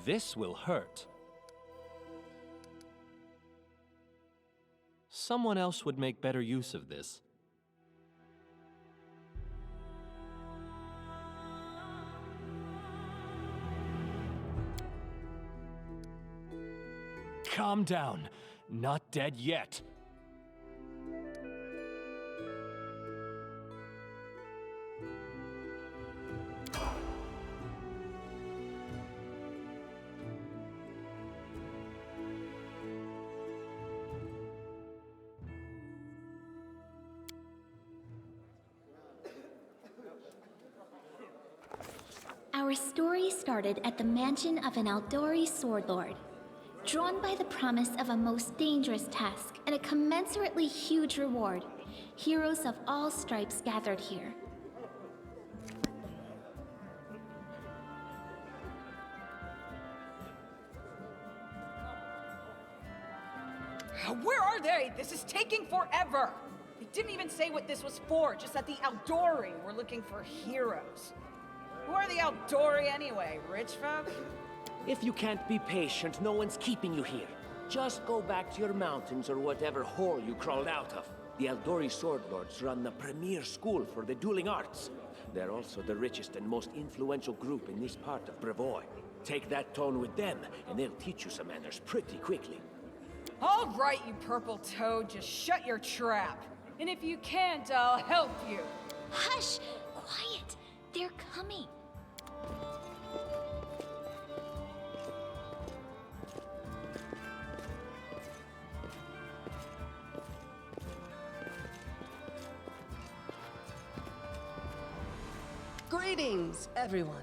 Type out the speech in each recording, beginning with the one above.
This will hurt. Someone else would make better use of this. Calm down. Not dead yet. Our story started at the mansion of an Aldori swordlord. Drawn by the promise of a most dangerous task and a commensurately huge reward, heroes of all stripes gathered here. Where are they? This is taking forever! They didn't even say what this was for, just that the Aldori were looking for heroes. Who are the Aldori anyway? Rich folk? If you can't be patient, no one's keeping you here. Just go back to your mountains or whatever hole you crawled out of. The Aldori Swordlords run the premier school for the dueling arts. They're also the richest and most influential group in this part of Brevoy. Take that tone with them, and they'll teach you some manners pretty quickly. All right, you purple toad, just shut your trap. And if you can't, I'll help you. Hush! Quiet! They're coming. Greetings, everyone.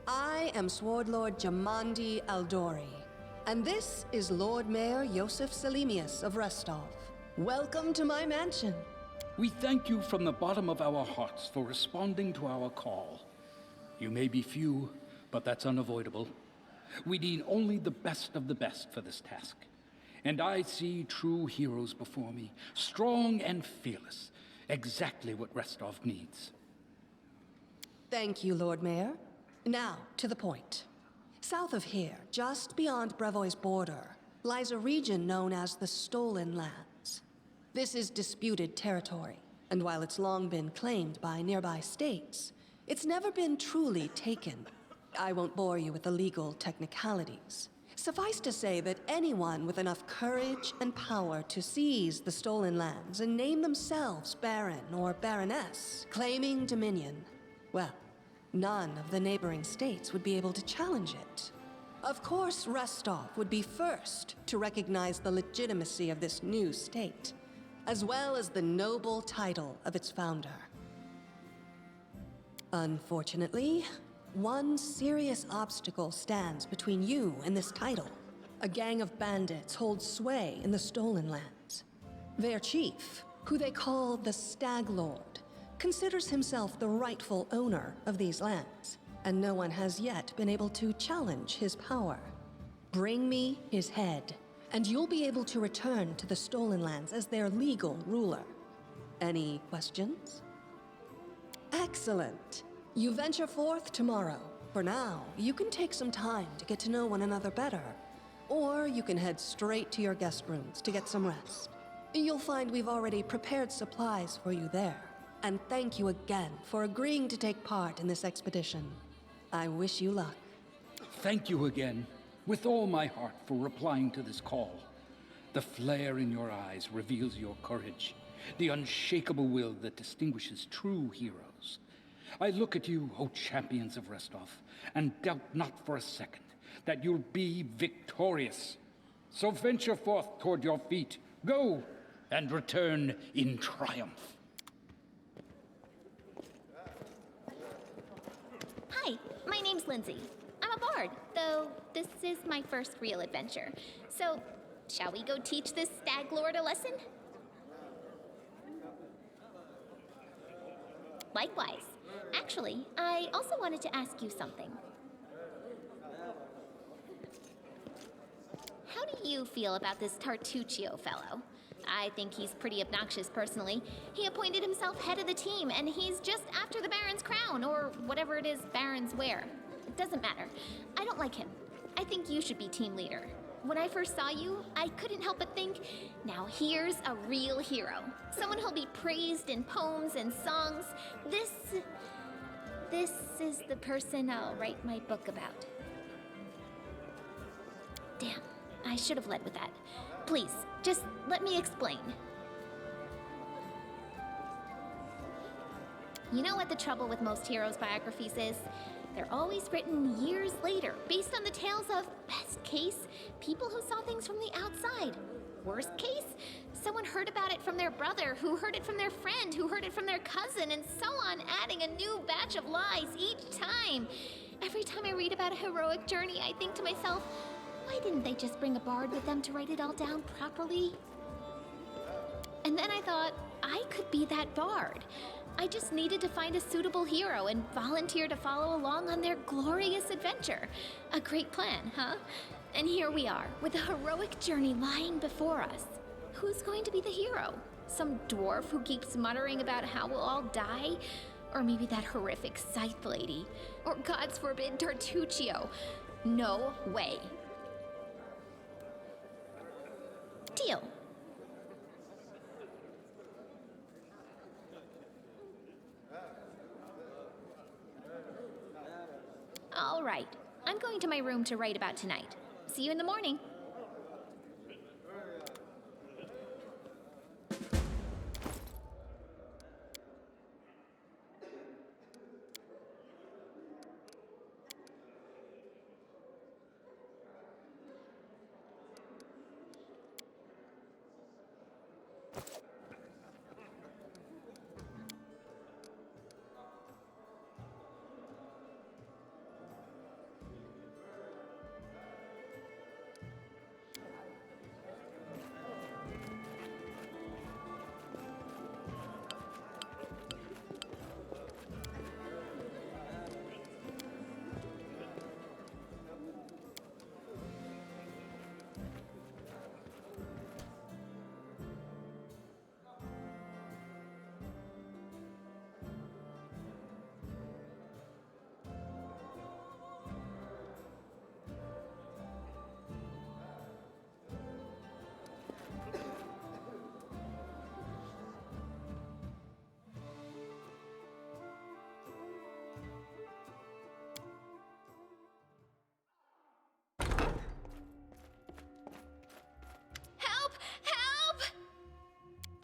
I am Swordlord Jamandi Aldori, and this is Lord Mayor Yosef Selimius of Restov. Welcome to my mansion. We thank you from the bottom of our hearts for responding to our call. You may be few, but that's unavoidable. We need only the best of the best for this task. And I see true heroes before me, strong and fearless, exactly what Restov needs. Thank you, Lord Mayor. Now, to the point. South of here, just beyond Brevoy's border, lies a region known as the Stolen Lands. This is disputed territory, and while it's long been claimed by nearby states, it's never been truly taken. I won't bore you with the legal technicalities. Suffice to say that anyone with enough courage and power to seize the Stolen Lands and name themselves Baron or Baroness, claiming dominion, well, none of the neighboring states would be able to challenge it. Of course, Restov would be first to recognize the legitimacy of this new state, as well as the noble title of its founder. Unfortunately, one serious obstacle stands between you and this title. A gang of bandits holds sway in the Stolen Lands. Their chief, who they call the Stag Lord, considers himself the rightful owner of these lands, and no one has yet been able to challenge his power. Bring me his head, and you'll be able to return to the Stolen Lands as their legal ruler. Any questions? Excellent. You venture forth tomorrow. For now, you can take some time to get to know one another better, or you can head straight to your guest rooms to get some rest. You'll find we've already prepared supplies for you there. And thank you again for agreeing to take part in this expedition. I wish you luck. Thank you again, with all my heart, for replying to this call. The flare in your eyes reveals your courage, the unshakable will that distinguishes true heroes. I look at you, O champions of Restov, and doubt not for a second that you'll be victorious. So venture forth toward your feet, go, and return in triumph. Hi, my name's Lindsay. I'm a bard, though this is my first real adventure. So, shall we go teach this Stag Lord a lesson? Likewise. Actually, I also wanted to ask you something. How do you feel about this Tartuccio fellow? I think he's pretty obnoxious personally. He appointed himself head of the team, and he's just after the Baron's crown, or whatever it is Barons wear. It doesn't matter. I don't like him. I think you should be team leader. When I first saw you, I couldn't help but think, now here's a real hero. Someone who'll be praised in poems and songs. This is the person I'll write my book about. Damn, I should have led with that. Please, just let me explain. You know what the trouble with most heroes' biographies is? They're always written years later, based on the tales of, best case, people who saw things from the outside. Worst case, someone heard about it from their brother, who heard it from their friend, who heard it from their cousin, and so on, adding a new batch of lies each time. Every time I read about a heroic journey, I think to myself, why didn't they just bring a bard with them to write it all down properly? And then I thought, I could be that bard. I just needed to find a suitable hero and volunteer to follow along on their glorious adventure. A great plan, huh? And here we are, with a heroic journey lying before us. Who's going to be the hero? Some dwarf who keeps muttering about how we'll all die? Or maybe that horrific scythe lady? Or, God forbid, Tartuccio? No way. Deal. All right, I'm going to my room to write about tonight. See you in the morning.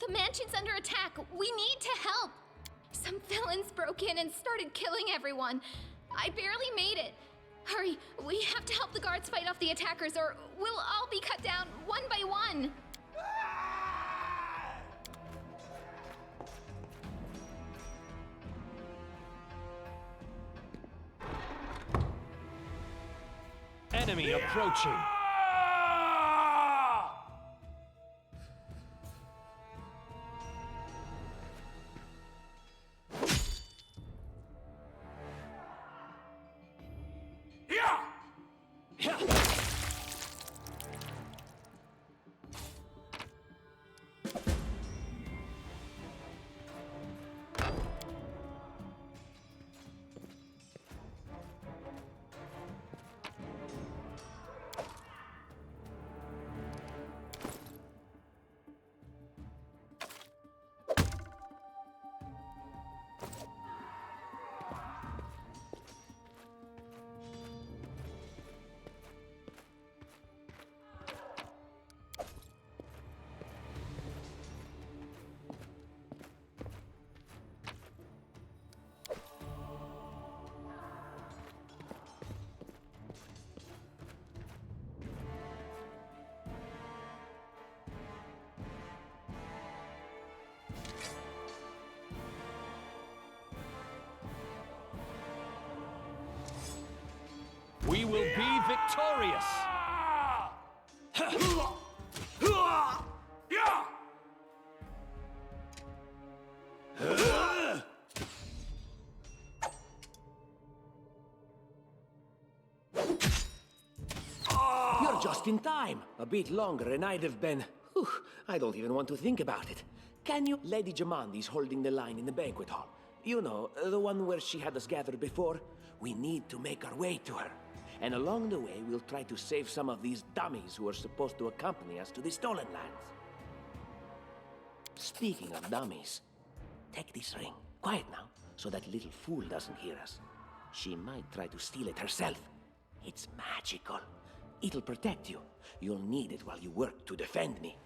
The mansion's under attack. We need to help. Some villains broke in and started killing everyone. I barely made it. Hurry, we have to help the guards fight off the attackers or we'll all be cut down one by one. Enemy approaching. We will be victorious! You're just in time. A bit longer and I'd have been... Whew, I don't even want to think about it. Can you... Lady Jamandi's holding the line in the banquet hall. You know, the one where she had us gathered before. We need to make our way to her. And along the way, we'll try to save some of these dummies who are supposed to accompany us to the Stolen Lands. Speaking of dummies, take this ring. Quiet now, so that little fool doesn't hear us. She might try to steal it herself. It's magical. It'll protect you. You'll need it while you work to defend me.